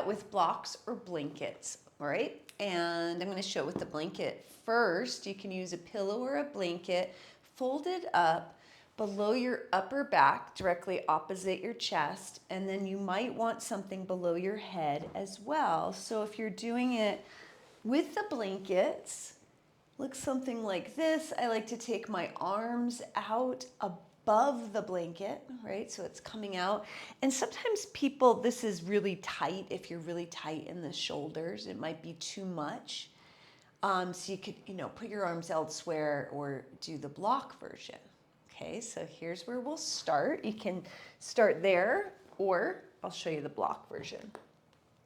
that with blocks or blankets, all right? And I'm going to show it with the blanket. First, you can use a pillow or a blanket folded up below your upper back, directly opposite your chest, and then you might want something below your head as well. So if you're doing it with the blankets, looks something like this. I like to take my arms out above the blanket, right? So it's coming out. And sometimes people, this is really tight. If you're really tight in the shoulders, it might be too much. So you could, put your arms elsewhere or do the block version. Okay, so here's where we'll start. You can start there, or I'll show you the block version.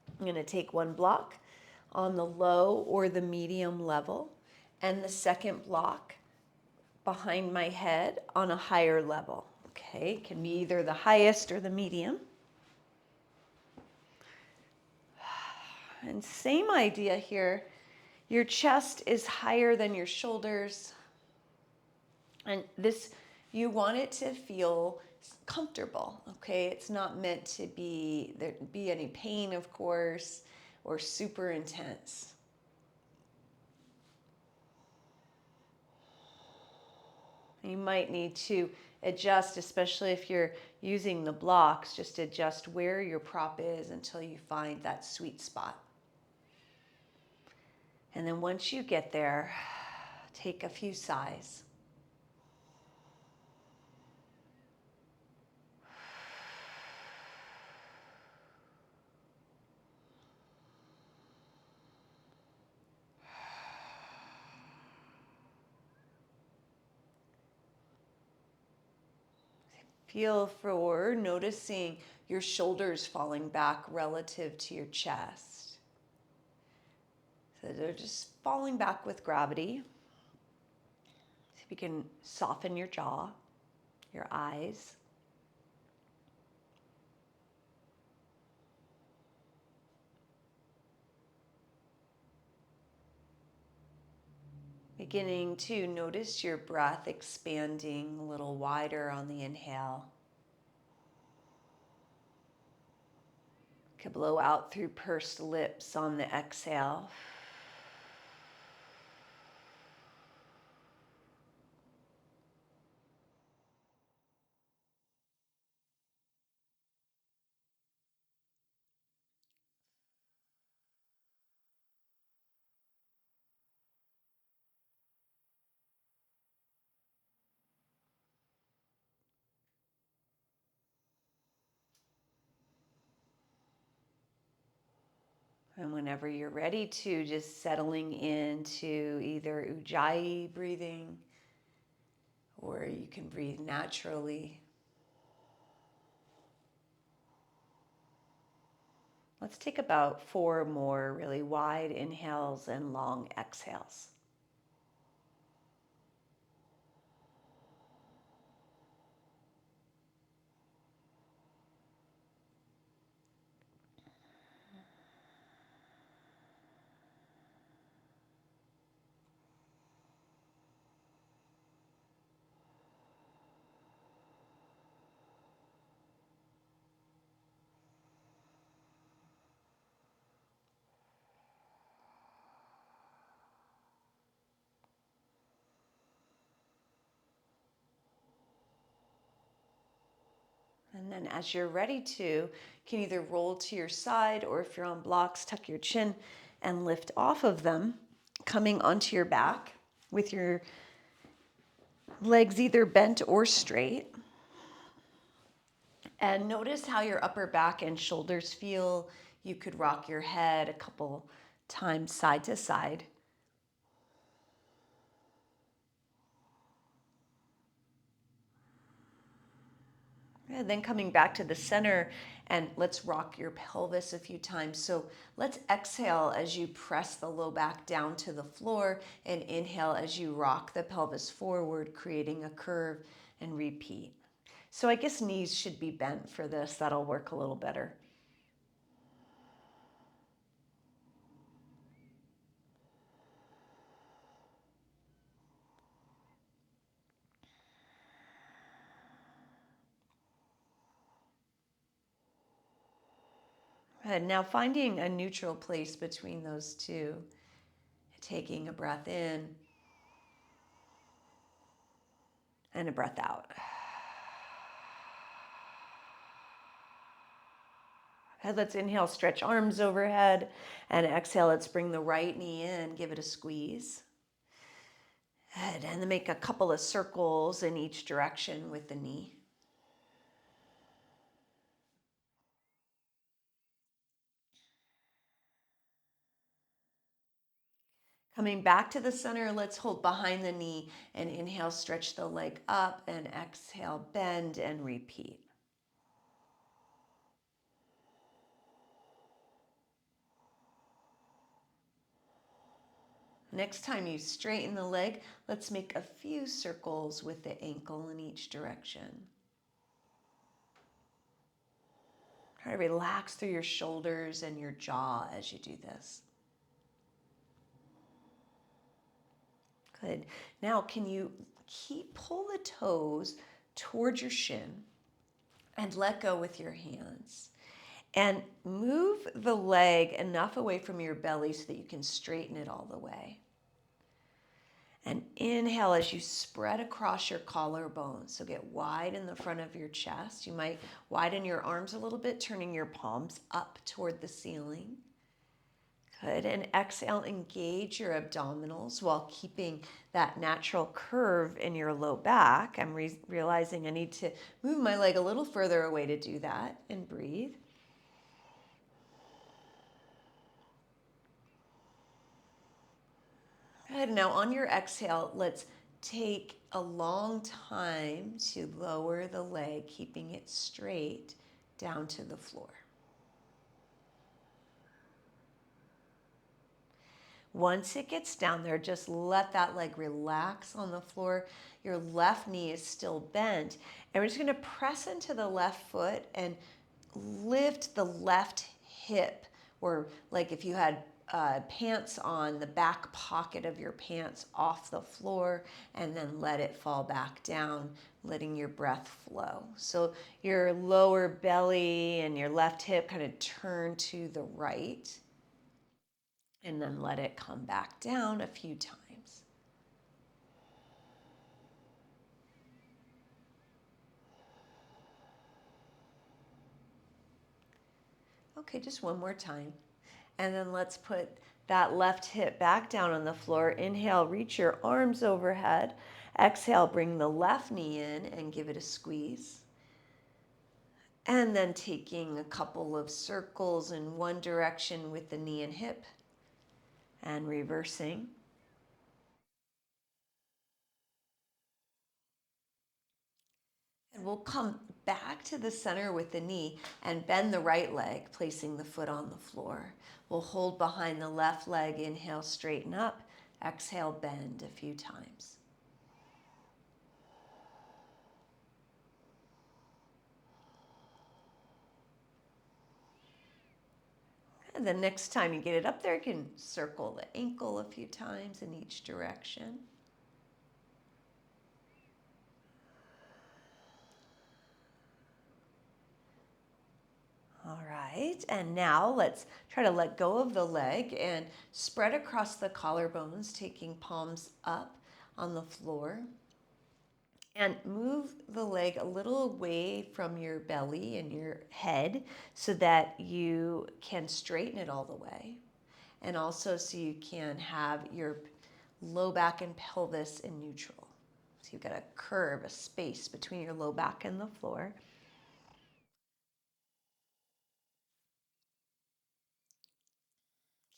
I'm going to take one block on the low or the medium level, and the second block behind my head on a higher level. Okay, it can be either the highest or the medium. And same idea here. Your chest is higher than your shoulders. And this, you want it to feel comfortable, okay? It's not meant to be, there be any pain, of course, or super intense. You might need to adjust, especially if you're using the blocks, just adjust where your prop is until you find that sweet spot. And then once you get there, take a few sighs. Feel for noticing your shoulders falling back relative to your chest. So they're just falling back with gravity. See if you can soften your jaw, your eyes. Beginning to notice your breath expanding a little wider on the inhale. You can blow out through pursed lips on the exhale. And whenever you're ready to, just settling into either Ujjayi breathing, or you can breathe naturally. Let's take about 4 more really wide inhales and long exhales. And then as you're ready to, you can either roll to your side, or if you're on blocks, tuck your chin and lift off of them, coming onto your back with your legs either bent or straight. And notice how your upper back and shoulders feel. You could rock your head a couple times side to side. And then coming back to the center, and let's rock your pelvis a few times. So let's exhale as you press the low back down to the floor, and inhale as you rock the pelvis forward, creating a curve, and repeat. So I guess knees should be bent for this. That'll work a little better. Good. Now finding a neutral place between those two. Taking a breath in and a breath out. Okay, let's inhale, stretch arms overhead, and exhale, let's bring the right knee in, give it a squeeze. Good. And then make a couple of circles in each direction with the knee. Coming back to the center, let's hold behind the knee and inhale, stretch the leg up, and exhale, bend and repeat. Next time you straighten the leg, let's make a few circles with the ankle in each direction. Try to relax through your shoulders and your jaw as you do this. Good. Now, can you pull the toes towards your shin and let go with your hands? And move the leg enough away from your belly so that you can straighten it all the way. And inhale as you spread across your collarbone. So get wide in the front of your chest. You might widen your arms a little bit, turning your palms up toward the ceiling. Good. And exhale, engage your abdominals while keeping that natural curve in your low back. I'm realizing I need to move my leg a little further away to do that, and breathe. Good. Now on your exhale, let's take a long time to lower the leg, keeping it straight down to the floor. Once it gets down there, just let that leg relax on the floor. Your left knee is still bent. And we're just going to press into the left foot and lift the left hip, or like if you had pants on, the back pocket of your pants off the floor, and then let it fall back down, letting your breath flow. So your lower belly and your left hip kind of turn to the right, and then let it come back down a few times. Okay, just one more time. And then let's put that left hip back down on the floor. Inhale, reach your arms overhead. Exhale, bring the left knee in and give it a squeeze. And then taking a couple of circles in one direction with the knee and hip, and reversing. And we'll come back to the center with the knee and bend the right leg, placing the foot on the floor. We'll hold behind the left leg. Inhale, straighten up. Exhale, bend a few times. And the next time you get it up there, you can circle the ankle a few times in each direction. All right, and now let's try to let go of the leg and spread across the collarbones, taking palms up on the floor. And move the leg a little away from your belly and your head so that you can straighten it all the way. And also so you can have your low back and pelvis in neutral. So you've got a curve, a space between your low back and the floor.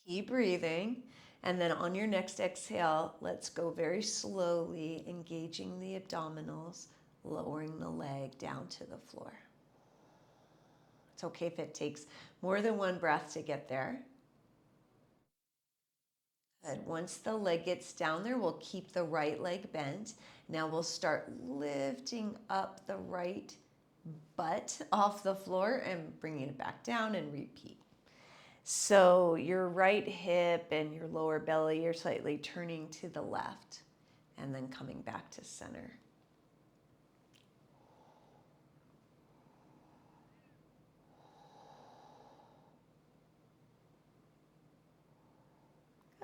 Keep breathing. And then on your next exhale, let's go very slowly, engaging the abdominals, lowering the leg down to the floor. It's okay if it takes more than one breath to get there. Good. Once the leg gets down there, we'll keep the right leg bent. Now we'll start lifting up the right butt off the floor and bringing it back down, and repeat. So your right hip and your lower belly are slightly turning to the left and then coming back to center.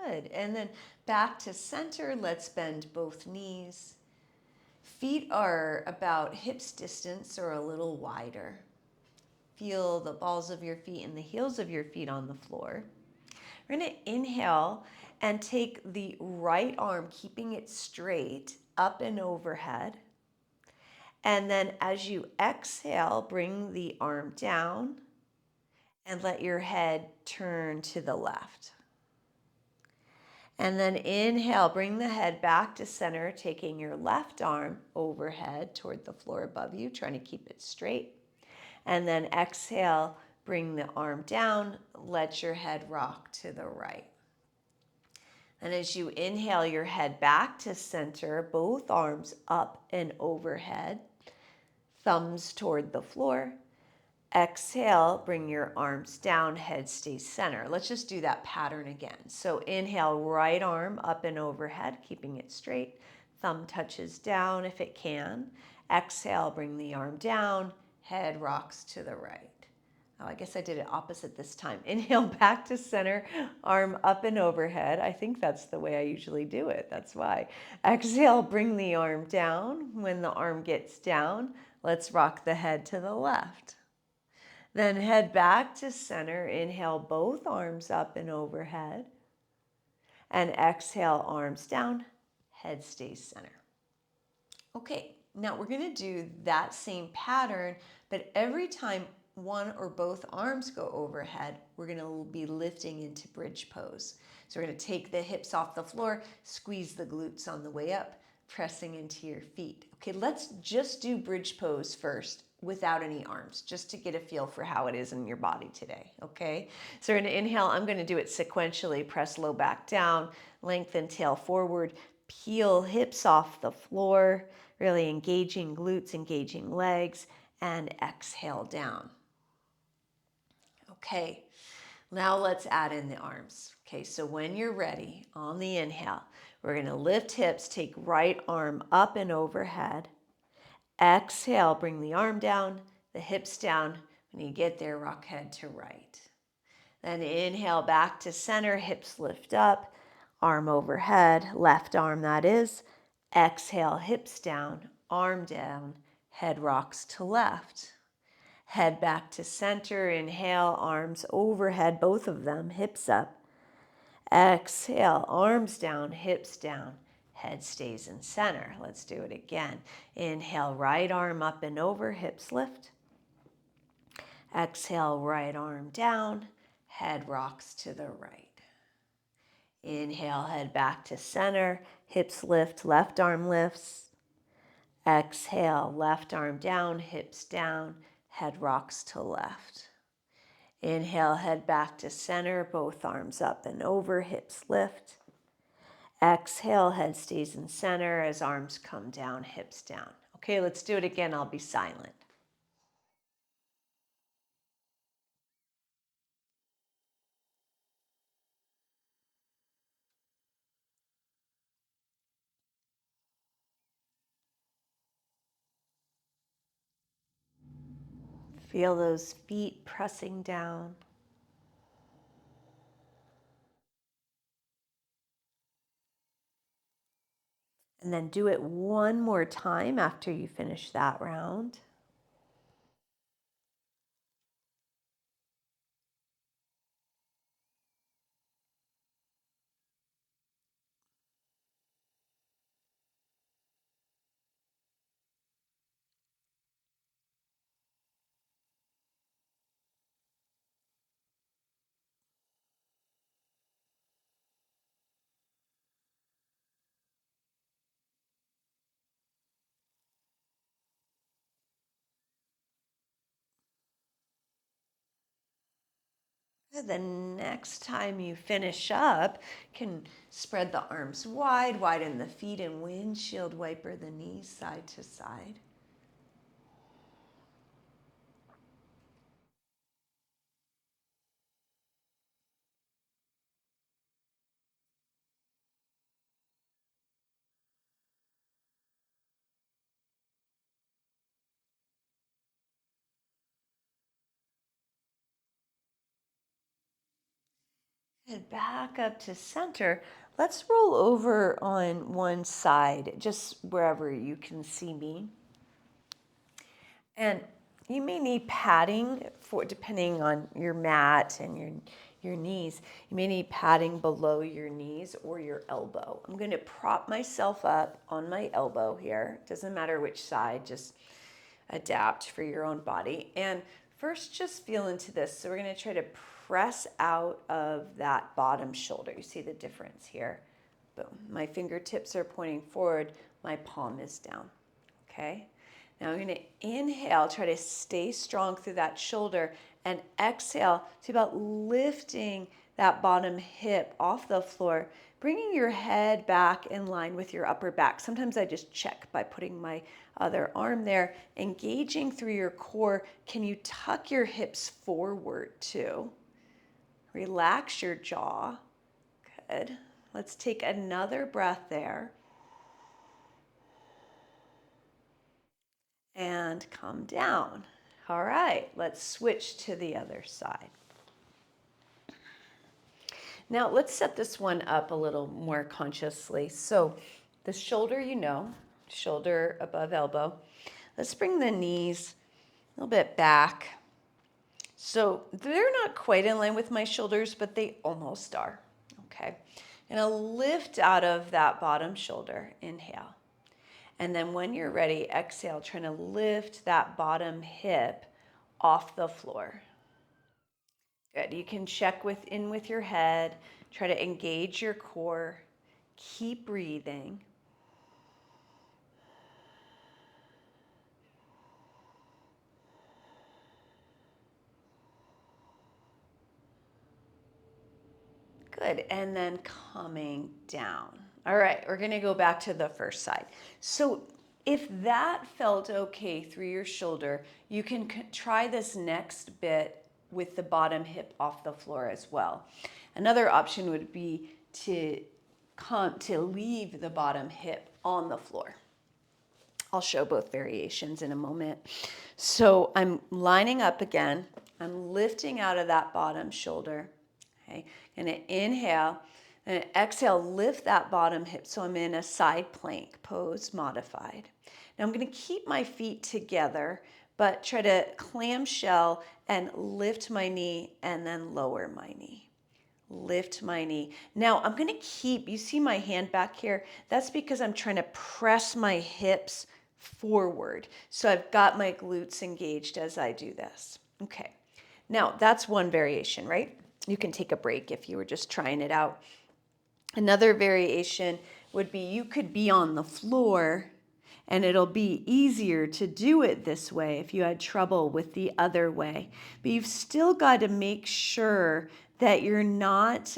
Good. And then back to center. Let's bend both knees. Feet are about hips distance or a little wider. Feel the balls of your feet and the heels of your feet on the floor. We're going to inhale and take the right arm, keeping it straight, up and overhead. And then as you exhale, bring the arm down and let your head turn to the left. And then inhale, bring the head back to center, taking your left arm overhead toward the floor above you, trying to keep it straight. And then exhale, bring the arm down, let your head rock to the right. And as you inhale your head back to center, both arms up and overhead, thumbs toward the floor. Exhale, bring your arms down, head stays center. Let's just do that pattern again. So inhale, right arm up and overhead, keeping it straight. Thumb touches down if it can. Exhale, bring the arm down, head rocks to the right. Oh, I guess I did it opposite this time. Inhale back to center, arm up and overhead. I think that's the way I usually do it. That's why. Exhale, bring the arm down. When the arm gets down, let's rock the head to the left. Then head back to center. Inhale, both arms up and overhead. And exhale, arms down, head stays center. Okay, now we're going to do that same pattern, but every time one or both arms go overhead, we're going to be lifting into bridge pose. So we're going to take the hips off the floor, squeeze the glutes on the way up, pressing into your feet. Okay, let's just do bridge pose first without any arms, just to get a feel for how it is in your body today, okay? So we're going to inhale. I'm going to do it sequentially. Press low back down, lengthen tail forward, peel hips off the floor, really engaging glutes, engaging legs, and exhale down. Okay, now let's add in the arms. Okay, so when you're ready, on the inhale, we're going to lift hips, take right arm up and overhead. Exhale, bring the arm down, the hips down. When you get there, rock head to right. Then inhale back to center, hips lift up, arm overhead, left arm that is. Exhale, hips down, arm down, head rocks to left. Head back to center, inhale, arms overhead, both of them, hips up. Exhale, arms down, hips down, head stays in center. Let's do it again. Inhale, right arm up and over, hips lift. Exhale, right arm down, head rocks to the right. Inhale, head back to center, hips lift, left arm lifts. Exhale, left arm down, hips down, head rocks to left. Inhale, head back to center, both arms up and over, hips lift. Exhale, head stays in center as arms come down, hips down. Okay, let's do it again. I'll be silent. Feel those feet pressing down. And then do it one more time after you finish that round. The next time you finish up, you can spread the arms wide, widen the feet, and windshield wiper the knees side to side. And back up to center. Let's roll over on one side, just wherever you can see me. And you may need padding for depending on your mat and your knees. You may need padding below your knees or your elbow. I'm going to prop myself up on my elbow here. Doesn't matter which side, just adapt for your own body. And first, just feel into this. So we're going to try to press out of that bottom shoulder. You see the difference here. Boom. My fingertips are pointing forward. My palm is down. Okay. Now I'm going to inhale, try to stay strong through that shoulder, and exhale to about lifting that bottom hip off the floor, bringing your head back in line with your upper back. Sometimes I just check by putting my other arm there, engaging through your core. Can you tuck your hips forward too? Relax your jaw. Good. Let's take another breath there. And come down. All right, let's switch to the other side. Now let's set this one up a little more consciously. So the shoulder, shoulder above elbow. Let's bring the knees a little bit back. So they're not quite in line with my shoulders, but they almost are. Okay. And I'll lift out of that bottom shoulder. Inhale. And then when you're ready, exhale, trying to lift that bottom hip off the floor. Good. You can check in with your head, try to engage your core, keep breathing. Good. And then coming down. All right, we're going to go back to the first side. So if that felt okay through your shoulder, you can try this next bit with the bottom hip off the floor as well. Another option would be to leave the bottom hip on the floor. I'll show both variations in a moment. So I'm lining up again. I'm lifting out of that bottom shoulder. Okay, gonna inhale and exhale, lift that bottom hip. So I'm in a side plank pose, modified. Now I'm gonna keep my feet together, but try to clamshell and lift my knee and then lower my knee. Lift my knee. Now I'm gonna you see my hand back here? That's because I'm trying to press my hips forward. So I've got my glutes engaged as I do this. Okay, now that's one variation, right? You can take a break if you were just trying it out. Another variation would be you could be on the floor and it'll be easier to do it this way if you had trouble with the other way. But you've still got to make sure that you're not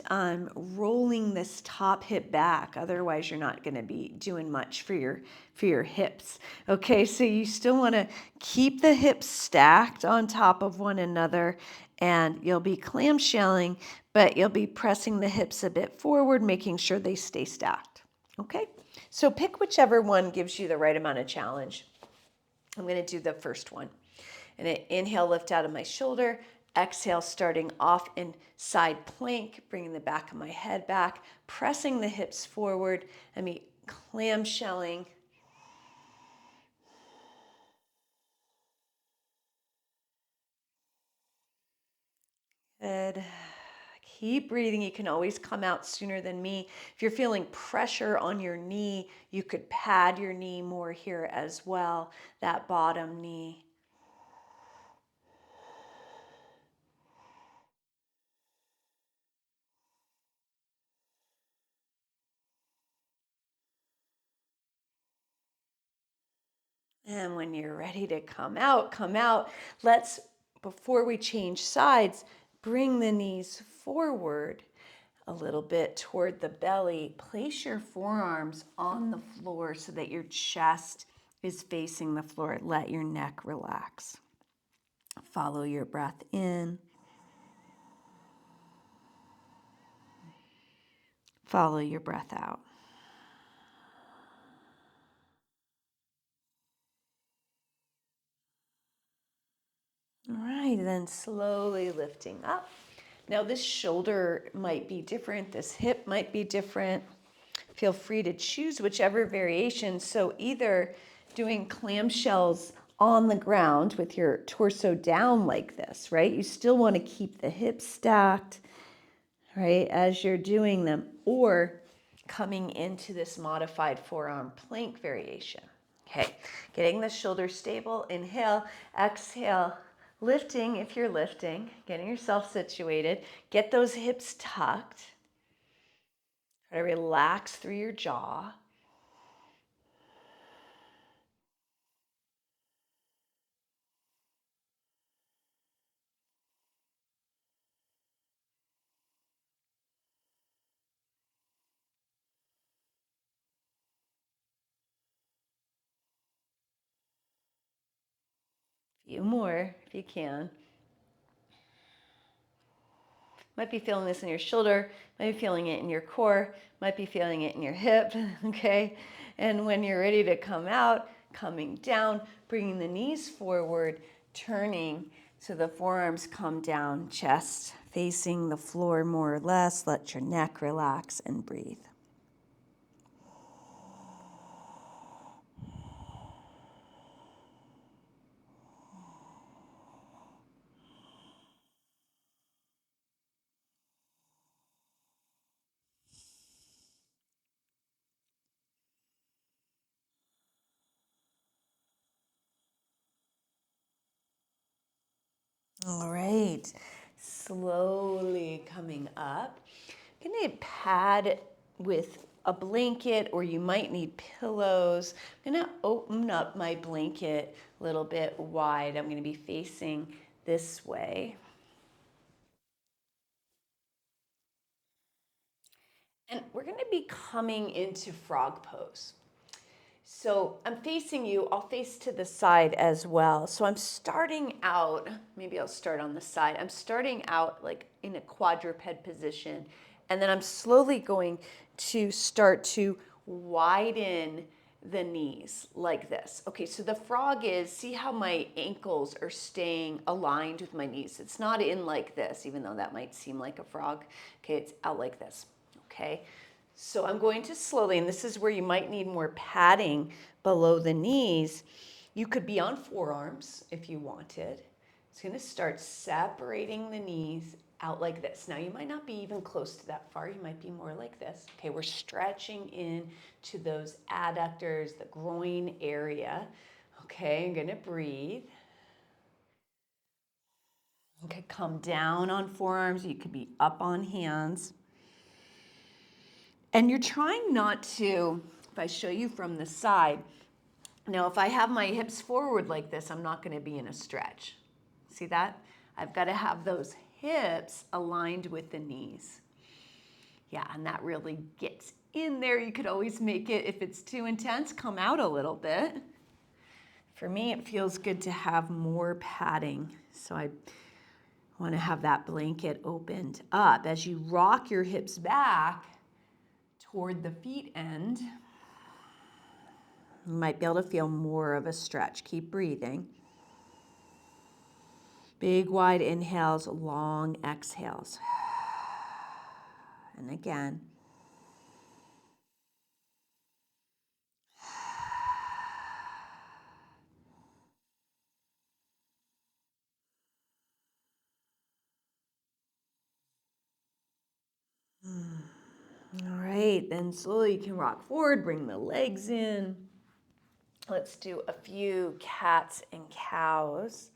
rolling this top hip back. Otherwise, you're not going to be doing much for your hips. Okay, so you still want to keep the hips stacked on top of one another, and you'll be clamshelling, but you'll be pressing the hips a bit forward, making sure they stay stacked. Okay, so pick whichever one gives you the right amount of challenge. I'm going to do the first one. And inhale, lift out of my shoulder. Exhale, starting off in side plank, bringing the back of my head back, pressing the hips forward, and me clamshelling. Good. Keep breathing. You can always come out sooner than me. If you're feeling pressure on your knee, you could pad your knee more here as well, that bottom knee. And when you're ready to come out, come out. Let's, before we change sides, bring the knees forward a little bit toward the belly. Place your forearms on the floor so that your chest is facing the floor. Let your neck relax. Follow your breath in. Follow your breath out. All right, then slowly lifting up. Now this shoulder might be different, this hip might be different. Feel free to choose whichever variation. So either doing clamshells on the ground with your torso down like this, right? You still want to keep the hips stacked, right, as you're doing them, or coming into this modified forearm plank variation. Okay, getting the shoulders stable, inhale, exhale, lifting if you're lifting, getting yourself situated, get those hips tucked, try to relax through your jaw. A few more if you can. Might be feeling this in your shoulder, might be feeling it in your core, might be feeling it in your hip, okay? And when you're ready to come out, coming down, bringing the knees forward, turning so the forearms come down, chest facing the floor more or less. Let your neck relax and breathe. All right, slowly coming up. I'm gonna pad with a blanket, or you might need pillows. I'm gonna open up my blanket a little bit wide. I'm gonna be facing this way. And we're gonna be coming into frog pose. So I'm facing you, I'll face to the side as well. So I'm starting out, maybe I'll start on the side. I'm starting out like in a quadruped position, and then I'm slowly going to start to widen the knees like this. Okay, so the frog is, see how my ankles are staying aligned with my knees. It's not in like this, even though that might seem like a frog. Okay, it's out like this, okay? So I'm going to slowly, and this is where you might need more padding below the knees. You could be on forearms if you wanted. It's going to start separating the knees out like this. Now you might not be even close to that far. You might be more like this. Okay, we're stretching in to those adductors, the groin area. Okay, I'm going to breathe. Okay, come down on forearms. You could be up on hands. And you're trying not to, if I show you from the side, now if I have my hips forward like this, I'm not going to be in a stretch. See that? I've got to have those hips aligned with the knees. Yeah, and that really gets in there. You could always make it, if it's too intense, come out a little bit. For me, it feels good to have more padding. So I want to have that blanket opened up. As you rock your hips back toward the feet end, you might be able to feel more of a stretch. Keep breathing. Big, wide inhales, long exhales. And again. All right, then slowly you can rock forward, bring the legs in. Let's do a few cats and cows.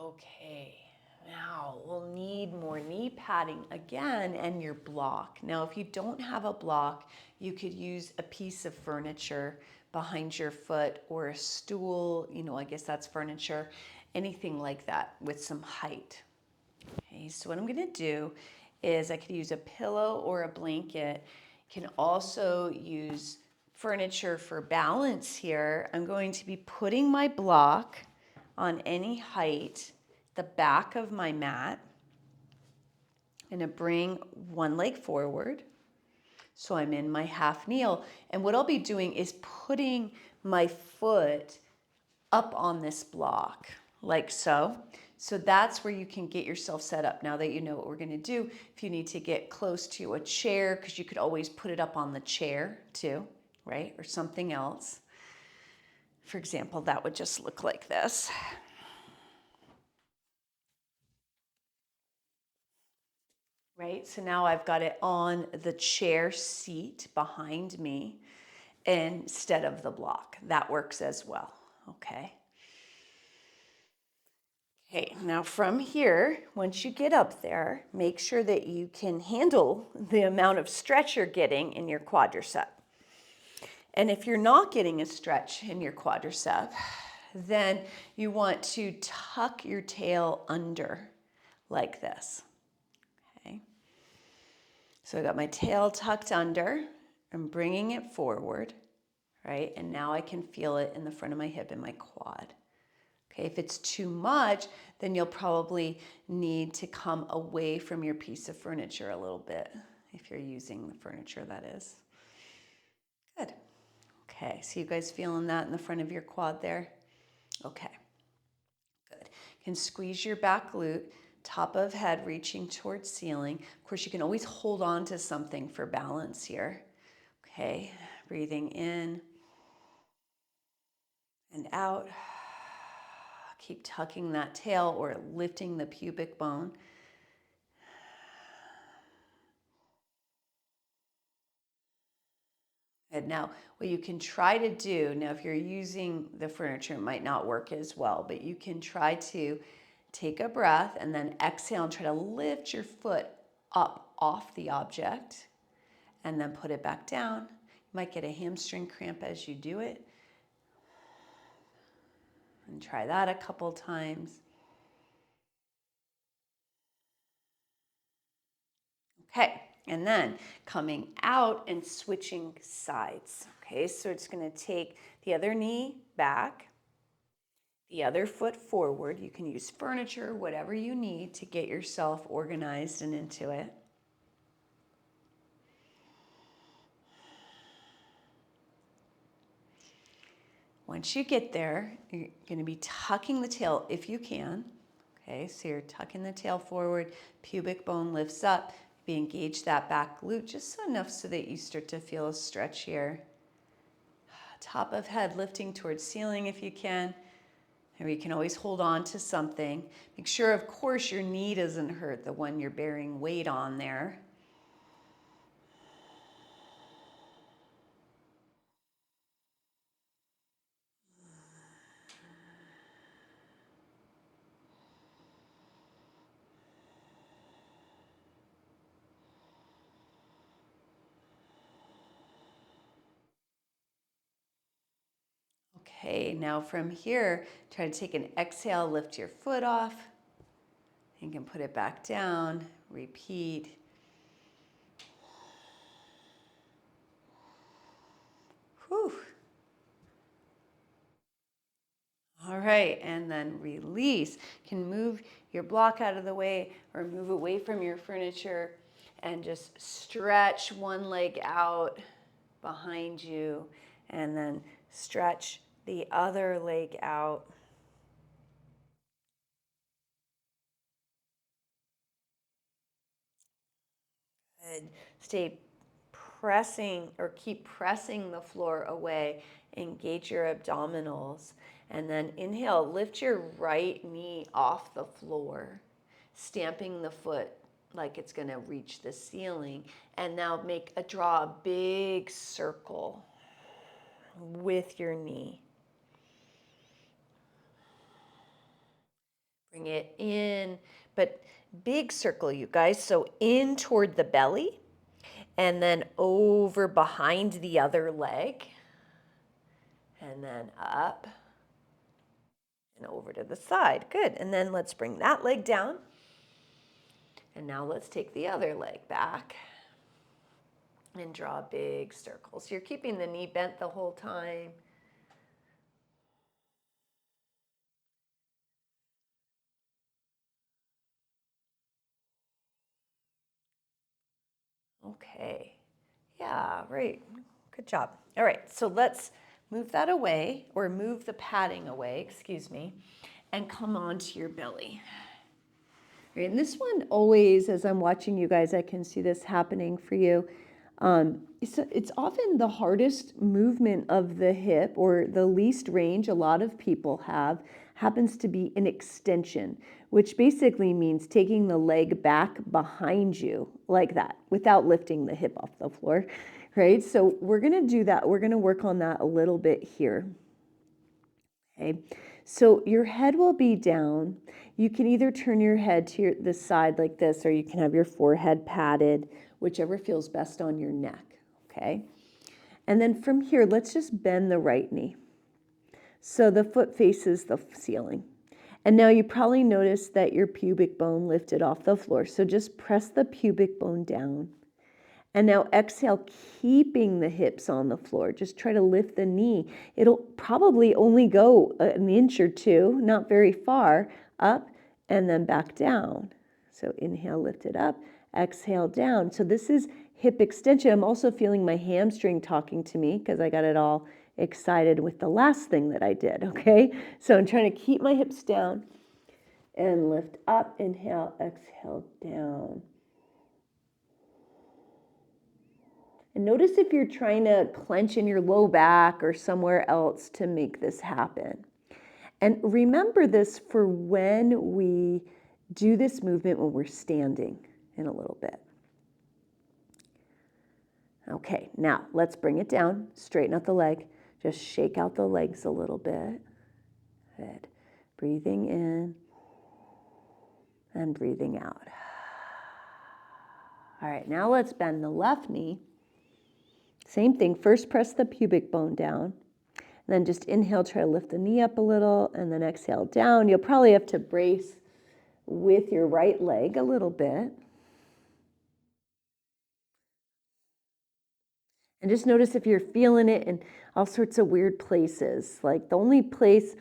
Okay, now we'll need more knee padding again and your block. Now, if you don't have a block, you could use a piece of furniture behind your foot or a stool, I guess that's furniture, anything like that with some height. Okay, so what I'm gonna do is I could use a pillow or a blanket. Can also use furniture for balance here. I'm going to be putting my block on any height, the back of my mat. I'm going to bring one leg forward. So I'm in my half kneel. And what I'll be doing is putting my foot up on this block, like so. So that's where you can get yourself set up now that you know what we're gonna do. If you need to get close to a chair, because you could always put it up on the chair too, right? Or something else. For example, that would just look like this. Right, so now I've got it on the chair seat behind me instead of the block. That works as well, okay? Okay, now from here, once you get up there, make sure that you can handle the amount of stretch you're getting in your quadricep. And if you're not getting a stretch in your quadricep, then you want to tuck your tail under like this. Okay. So I got my tail tucked under. I'm bringing it forward, right? And now I can feel it in the front of my hip and my quad. Okay, if it's too much, then you'll probably need to come away from your piece of furniture a little bit, if you're using the furniture, that is. Good. Okay, so you guys feeling that in the front of your quad there? Okay, good. You can squeeze your back glute, top of head reaching towards ceiling. Of course, you can always hold on to something for balance here. Okay, breathing in and out. Keep tucking that tail or lifting the pubic bone. And now, what you can try to do, now if you're using the furniture, it might not work as well, but you can try to take a breath and then exhale and try to lift your foot up off the object and then put it back down. You might get a hamstring cramp as you do it. And try that a couple times. Okay, and then coming out and switching sides. Okay, so it's going to take the other knee back, the other foot forward. You can use furniture, whatever you need to get yourself organized and into it. Once you get there, you're going to be tucking the tail if you can. Okay, so you're tucking the tail forward, pubic bone lifts up, be engage that back glute just enough so that you start to feel a stretch here. Top of head lifting towards ceiling if you can. Or you can always hold on to something. Make sure, of course, your knee doesn't hurt, the one you're bearing weight on there. Okay, now from here, try to take an exhale, lift your foot off. You can put it back down, repeat. Whew. All right, and then release. You can move your block out of the way or move away from your furniture and just stretch one leg out behind you and then stretch the other leg out. Good. Stay pressing or keep pressing the floor away. Engage your abdominals. And then inhale, lift your right knee off the floor, stamping the foot like it's going to reach the ceiling. And now draw a big circle with your knee. Bring it in, but big circle, you guys. So in toward the belly and then over behind the other leg and then up and over to the side. Good. And then let's bring that leg down. And now let's take the other leg back. And draw a big circle. So you're keeping the knee bent the whole time. Okay. Yeah, right. Good job. All right, so let's move that away, or move the padding away, excuse me, and come onto your belly. Right, and this one always, as I'm watching you guys, I can see this happening for you. It's often the hardest movement of the hip, or the least range a lot of people have, happens to be an extension, which basically means taking the leg back behind you like that without lifting the hip off the floor, right? So we're going to do that. We're going to work on that a little bit here. Okay, so your head will be down. You can either turn your head to the side like this, or you can have your forehead padded, whichever feels best on your neck. Okay, and then from here, let's just bend the right knee. So the foot faces the ceiling. And now you probably noticed that your pubic bone lifted off the floor. So just press the pubic bone down. And now exhale, keeping the hips on the floor. Just try to lift the knee. It'll probably only go an inch or two, not very far, up and then back down. So inhale, lift it up, exhale, down. So this is hip extension. I'm also feeling my hamstring talking to me because I got it all excited with the last thing that I did, okay? So I'm trying to keep my hips down and lift up, inhale, exhale, down. And notice if you're trying to clench in your low back or somewhere else to make this happen. And remember this for when we do this movement when we're standing in a little bit. Okay, now let's bring it down, straighten out the leg, just shake out the legs a little bit. Good. Breathing in and breathing out. All right, now let's bend the left knee. Same thing, first press the pubic bone down. And then just inhale, try to lift the knee up a little, and then exhale down. You'll probably have to brace with your right leg a little bit. And just notice if you're feeling it in all sorts of weird places. Like the only place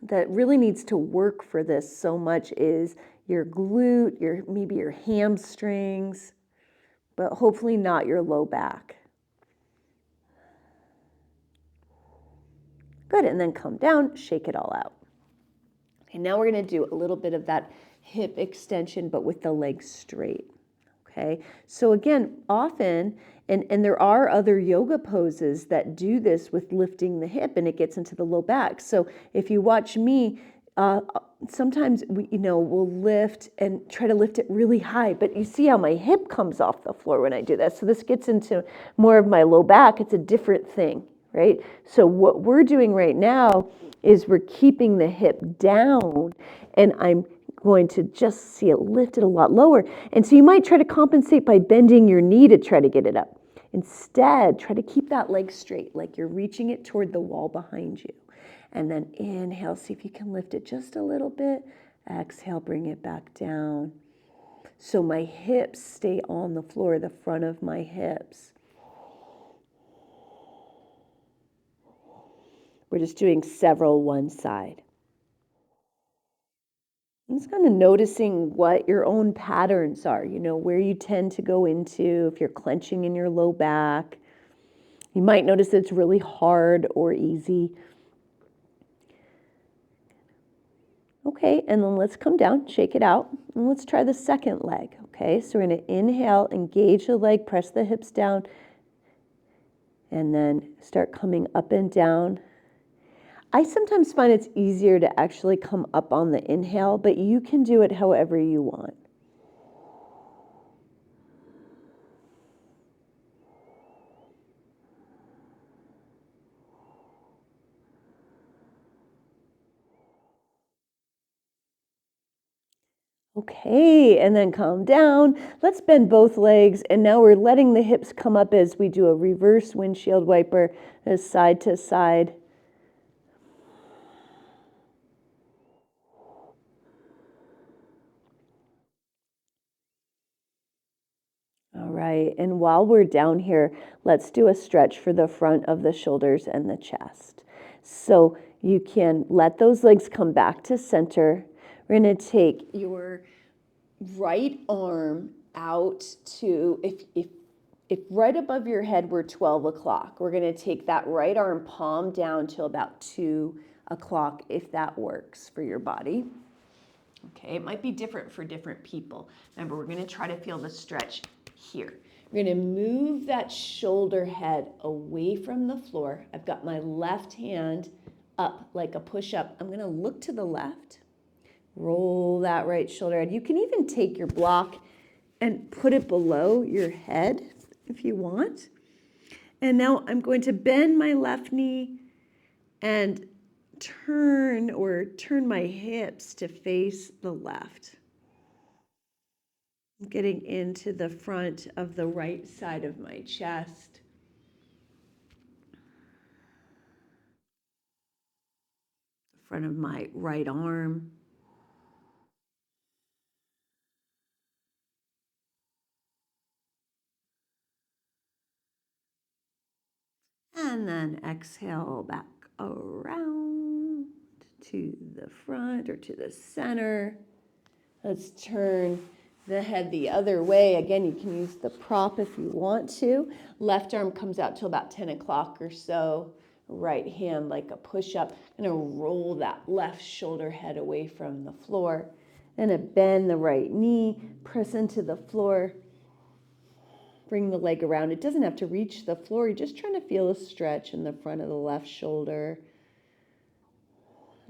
that really needs to work for this so much is your glute, maybe your hamstrings, but hopefully not your low back. Good, and then come down, shake it all out. Okay, now we're going to do a little bit of that hip extension, but with the legs straight. Okay, so again, often, and there are other yoga poses that do this with lifting the hip, and it gets into the low back. So if you watch me, sometimes we'll lift and try to lift it really high, but you see how my hip comes off the floor when I do that. So this gets into more of my low back. It's a different thing, right? So what we're doing right now is we're keeping the hip down, and I'm going to just see it lifted a lot lower. And so you might try to compensate by bending your knee to try to get it up. Instead, try to keep that leg straight, like you're reaching it toward the wall behind you. And then inhale, see if you can lift it just a little bit. Exhale, bring it back down. So my hips stay on the floor, the front of my hips. We're just doing several one side. I'm just kind of noticing what your own patterns are, where you tend to go into, if you're clenching in your low back. You might notice it's really hard or easy. Okay, and then let's come down, shake it out, and let's try the second leg. Okay, so we're going to inhale, engage the leg, press the hips down, and then start coming up and down. I sometimes find it's easier to actually come up on the inhale, but you can do it however you want. Okay, and then calm down. Let's bend both legs, and now we're letting the hips come up as we do a reverse windshield wiper, side to side. All right. And while we're down here, let's do a stretch for the front of the shoulders and the chest. So you can let those legs come back to center. We're going to take your right arm out to, if right above your head were 12 o'clock, we're going to take that right arm palm down till about 2 o'clock, if that works for your body. Okay, it might be different for different people. Remember, we're going to try to feel the stretch here. We're going to move that shoulder head away from the floor. I've got my left hand up like a push-up. I'm going to look to the left. Roll that right shoulder head. You can even take your block and put it below your head if you want. And now I'm going to bend my left knee and turn my hips to face the left. I'm getting into the front of the right side of my chest. The front of my right arm. And then exhale back around to the front or to the center. Let's turn the head the other way. Again, you can use the prop if you want to. Left arm comes out till about 10 o'clock or so. Right hand like a push-up. I'm gonna roll that left shoulder head away from the floor. And bend the right knee, press into the floor. Bring the leg around. It doesn't have to reach the floor. You're just trying to feel a stretch in the front of the left shoulder.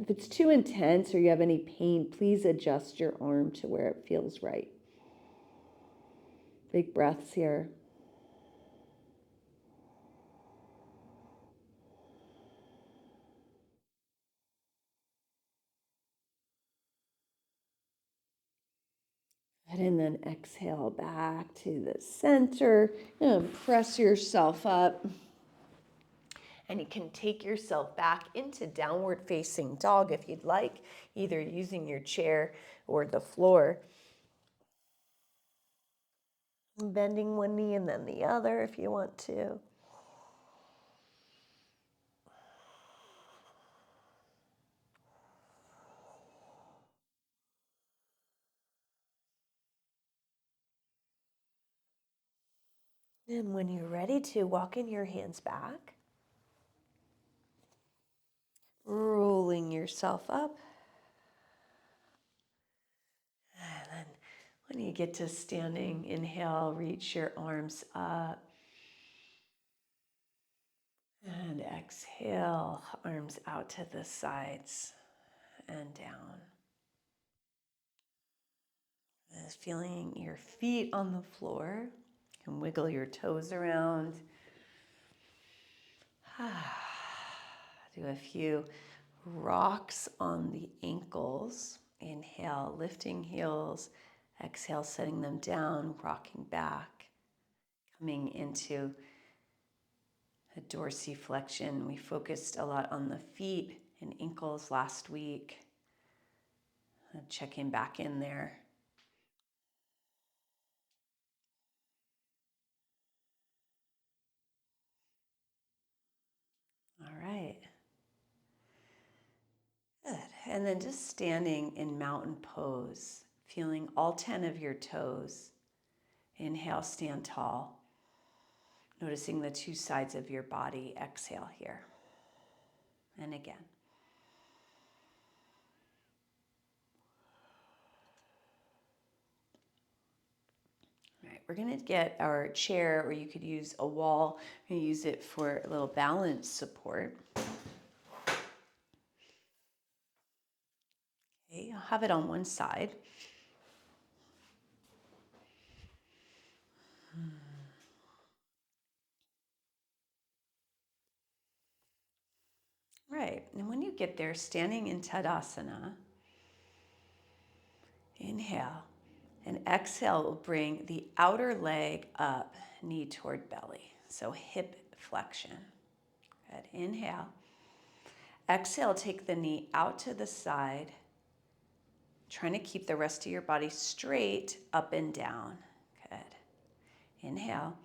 If it's too intense or you have any pain, please adjust your arm to where it feels right. Big breaths here. And then exhale back to the center and press yourself up. And you can take yourself back into downward facing dog if you'd like, either using your chair or the floor. Bending one knee and then the other if you want to. And when you're ready to, walking your hands back, rolling yourself up. And then when you get to standing, inhale, reach your arms up. And exhale, arms out to the sides and down. And feeling your feet on the floor. You can wiggle your toes around. Do a few rocks on the ankles. Inhale, lifting heels. Exhale, setting them down, rocking back. Coming into a dorsiflexion. We focused a lot on the feet and ankles last week. Checking back in there. All right. Good. And then just standing in mountain pose, feeling all 10 of your toes. Inhale, stand tall. Noticing the two sides of your body. Exhale here. And again. All right, we're going to get our chair, or you could use a wall. We're going to use it for a little balance support. Okay, I'll have it on one side. Right, and when you get there, standing in Tadasana, inhale, and exhale will bring the outer leg up, knee toward belly. So hip flexion. Good, inhale. Exhale, take the knee out to the side, trying to keep the rest of your body straight up and down. Good. Inhale.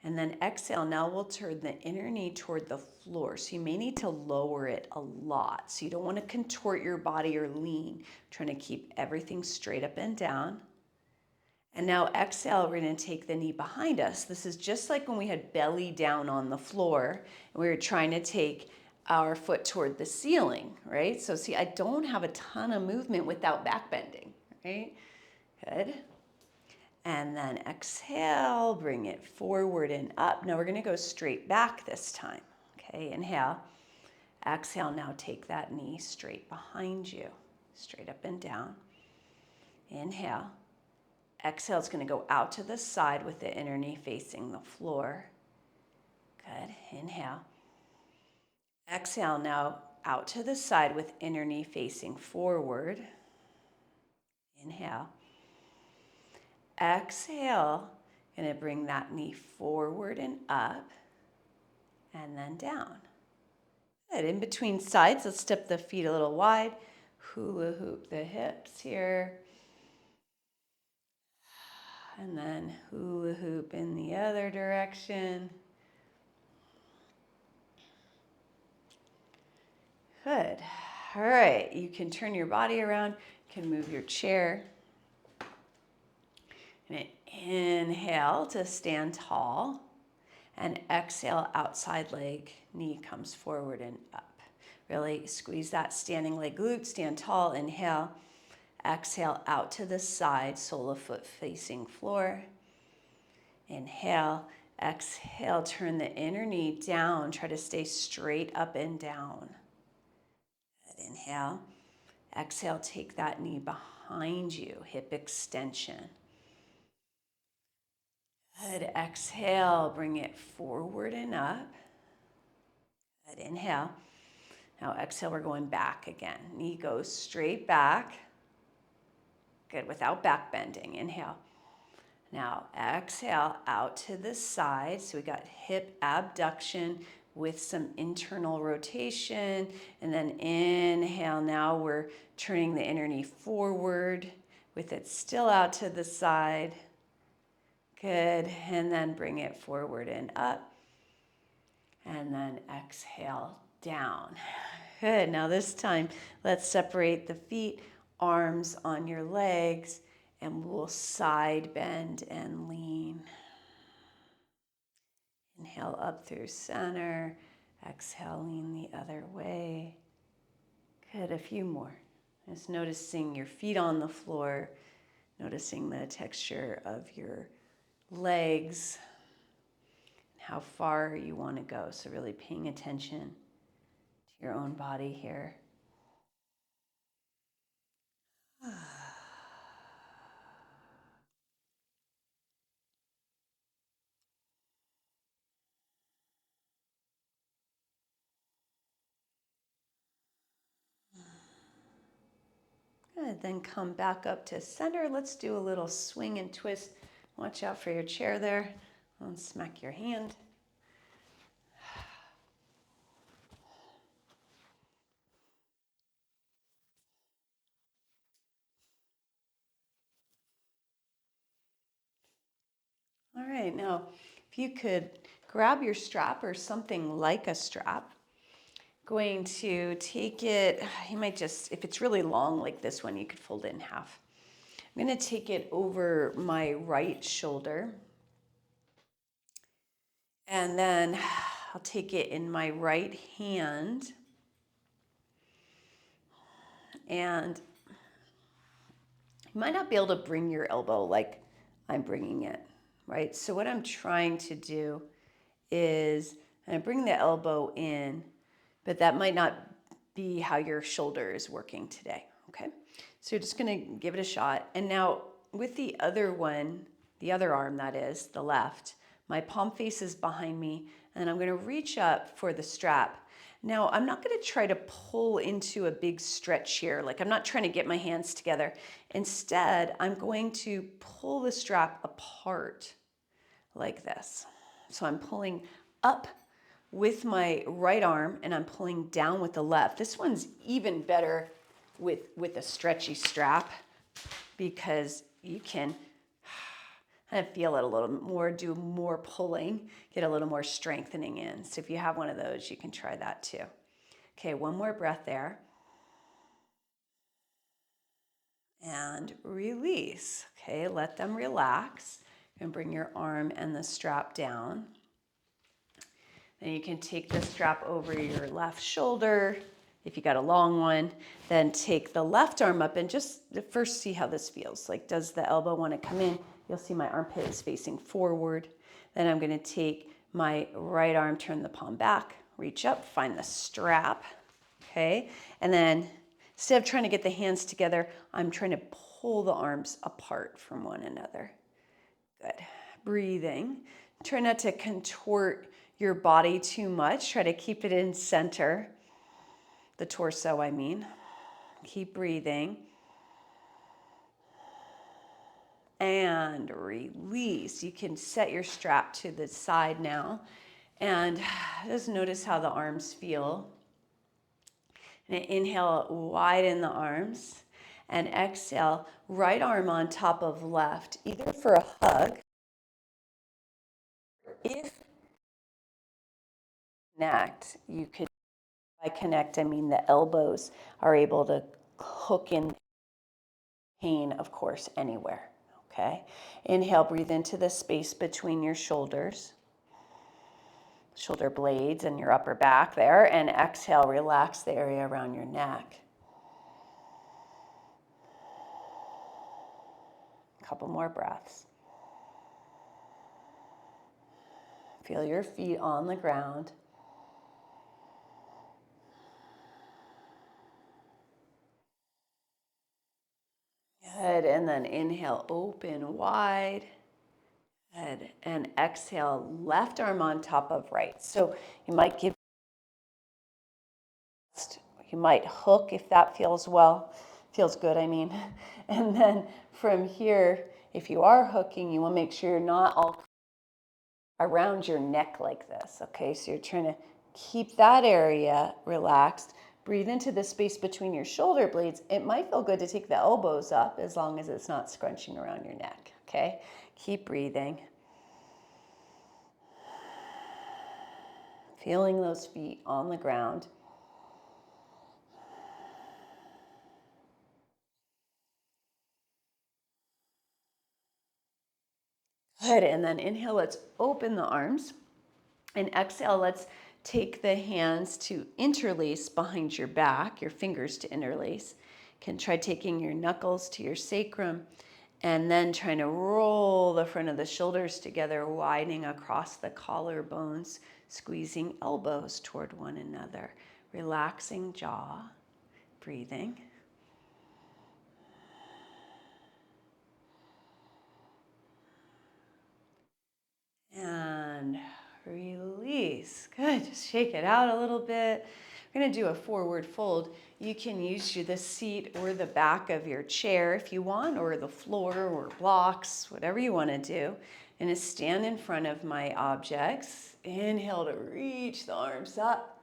And then exhale. Now we'll turn the inner knee toward the floor. So you may need to lower it a lot. So you don't want to contort your body or lean. Trying to keep everything straight up and down. And now exhale, we're going to take the knee behind us. This is just like when we had belly down on the floor and we were trying to take our foot toward the ceiling, right? So see, I don't have a ton of movement without back bending, right? Good. And then exhale, bring it forward and up. Now we're going to go straight back this time. Okay, inhale. Exhale, now take that knee straight behind you, straight up and down. Inhale. Exhale, it's going to go out to the side with the inner knee facing the floor. Good. Inhale. Exhale, now out to the side with inner knee facing forward. Inhale. Exhale, going to bring that knee forward and up, and then down. Good. In between sides, let's step the feet a little wide. Hula hoop the hips here. And then hula hoop in the other direction. Good. All right, you can turn your body around, you can move your chair. And inhale to stand tall. And exhale, outside leg, knee comes forward and up. Really squeeze that standing leg glute, stand tall, inhale. Exhale, out to the side, sole of foot facing floor. Inhale, exhale, turn the inner knee down. Try to stay straight up and down. Good. Inhale. Exhale, take that knee behind you, hip extension. Good. Exhale, bring it forward and up. Good. Inhale. Now exhale, we're going back again. Knee goes straight back. Good, without back bending. Inhale. Now exhale out to the side. So we got hip abduction with some internal rotation. And then inhale. Now we're turning the inner knee forward with it still out to the side. Good. And then bring it forward and up. And then exhale down. Good. Now this time, let's separate the feet, arms on your legs, and we'll side bend and lean. Inhale up through center. Exhale, lean the other way. Good. A few more. Just noticing your feet on the floor, noticing the texture of your legs, how far you want to go. So really paying attention to your own body here. Good, then come back up to center. Let's do a little swing and twist. Watch out for your chair there. Don't smack your hand. All right, now if you could grab your strap or something like a strap, going to take it, you might just, if it's really long like this one, you could fold it in half. I'm going to take it over my right shoulder. And then I'll take it in my right hand. And you might not be able to bring your elbow like I'm bringing it, right? So what I'm trying to do is I bring the elbow in, but that might not be how your shoulder is working today, okay? So you're just gonna give it a shot. And now with the other one, the other arm that is, the left, my palm faces behind me, and I'm gonna reach up for the strap. Now, I'm not gonna try to pull into a big stretch here. Like I'm not trying to get my hands together. Instead, I'm going to pull the strap apart like this. So I'm pulling up with my right arm and I'm pulling down with the left. This one's even better with a stretchy strap because you can, kind of feel it a little more, do more pulling, get a little more strengthening in. So if you have one of those, you can try that too. Okay, one more breath there. And release. Okay, let them relax. And bring your arm and the strap down. Then you can take the strap over your left shoulder if you got a long one. Then take the left arm up and just first see how this feels. Like, does the elbow want to come in? You'll see my armpit is facing forward. Then I'm going to take my right arm, turn the palm back, reach up, find the strap. Okay, and then instead of trying to get the hands together, I'm trying to pull the arms apart from one another. Good. Breathing. Try not to contort your body too much. Try to keep it in center. The torso, I mean. Keep breathing. And release. You can set your strap to the side now. And just notice how the arms feel. And inhale, widen the arms. And exhale, right arm on top of left, either for a hug. If connect, you could, by connect, I mean the elbows are able to hook in pain, of course, anywhere. Okay. Inhale, breathe into the space between your shoulders, shoulder blades and your upper back there. And exhale, relax the area around your neck. A couple more breaths. Feel your feet on the ground. Good. And then inhale, open wide. Good. And exhale, left arm on top of right. So you might hook if that feels good, I mean. And then from here, if you are hooking, you want to make sure you're not all around your neck like this. Okay, so you're trying to keep that area relaxed. Breathe into the space between your shoulder blades. It might feel good to take the elbows up as long as it's not scrunching around your neck. Okay, keep breathing. Feeling those feet on the ground. Good, and then inhale, let's open the arms. And exhale, let's take the hands to interlace behind your back, your fingers to interlace. You can try taking your knuckles to your sacrum and then trying to roll the front of the shoulders together, widening across the collarbones, squeezing elbows toward one another, relaxing jaw, breathing. And release. Good. Just shake it out a little bit. We're going to do a forward fold. You can use the seat or the back of your chair if you want, or the floor or blocks, whatever you want to do. And just stand in front of my objects. Inhale to reach the arms up.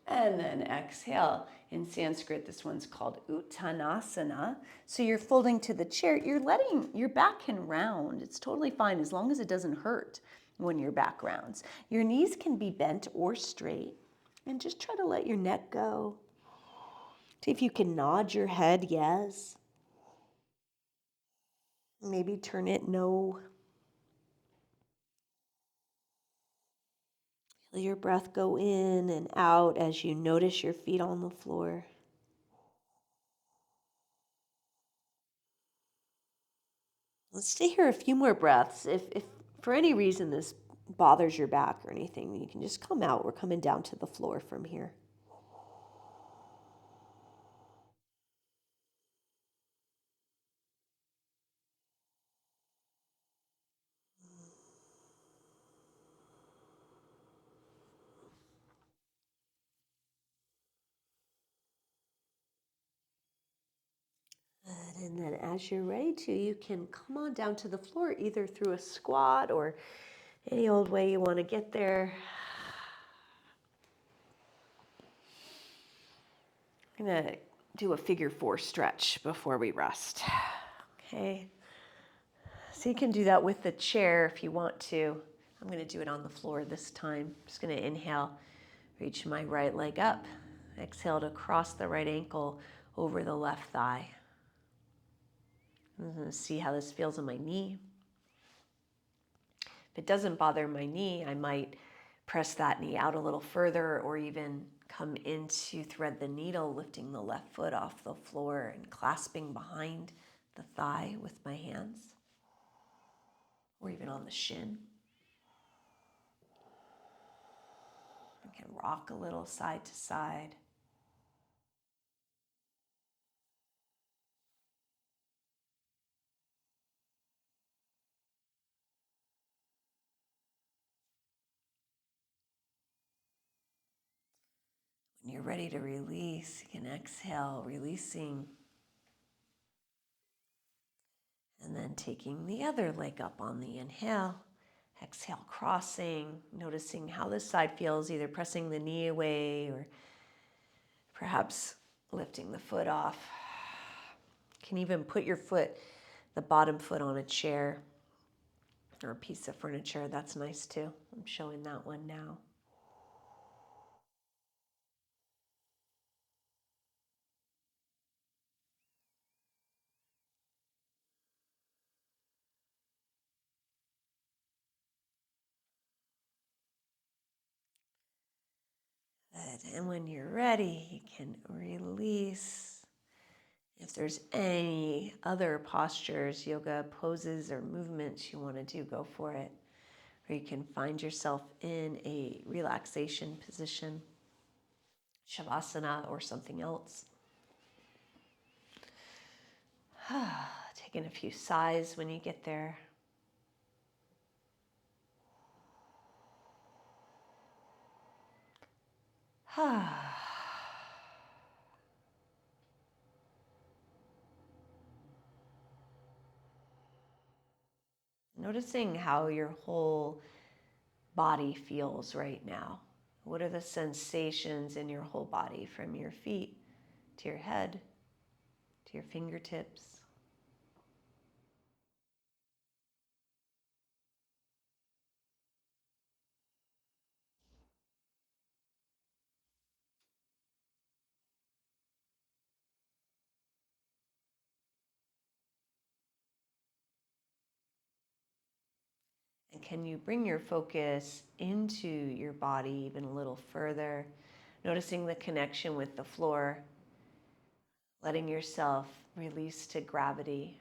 And then exhale. In Sanskrit, this one's called Uttanasana. So you're folding to the chair. You're letting your back can round. It's totally fine as long as it doesn't hurt when your back rounds. Your knees can be bent or straight. And just try to let your neck go. See if you can nod your head, yes. Maybe turn it no. Feel your breath go in and out as you notice your feet on the floor. Let's stay here a few more breaths. If for any reason this bothers your back or anything, you can just come out. We're coming down to the floor from here. Good. And then as you're ready to, you can come on down to the floor either through a squat or any old way you want to get there. I'm going to do a figure 4 stretch before we rest. Okay. So you can do that with the chair if you want to. I'm going to do it on the floor this time. I'm just going to inhale, reach my right leg up. Exhale to cross the right ankle over the left thigh. I'm going to see how this feels in my knee. If it doesn't bother my knee, I might press that knee out a little further or even come in to thread the needle, lifting the left foot off the floor and clasping behind the thigh with my hands, or even on the shin. I can rock a little side to side. When you're ready to release, you can exhale, releasing, and then taking the other leg up on the inhale. Exhale, crossing, noticing how this side feels, either pressing the knee away or perhaps lifting the foot off. You can even put your foot, the bottom foot, on a chair or a piece of furniture. That's nice too. I'm showing that one now. Good. And when you're ready, you can release. If there's any other postures, yoga poses, or movements you want to do, go for it. Or you can find yourself in a relaxation position, shavasana or something else. Taking a few sighs when you get there. Noticing how your whole body feels right now. What are the sensations in your whole body, from your feet to your head to your fingertips? And can you bring your focus into your body even a little further, noticing the connection with the floor, letting yourself release to gravity.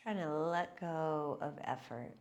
Trying to let go of effort.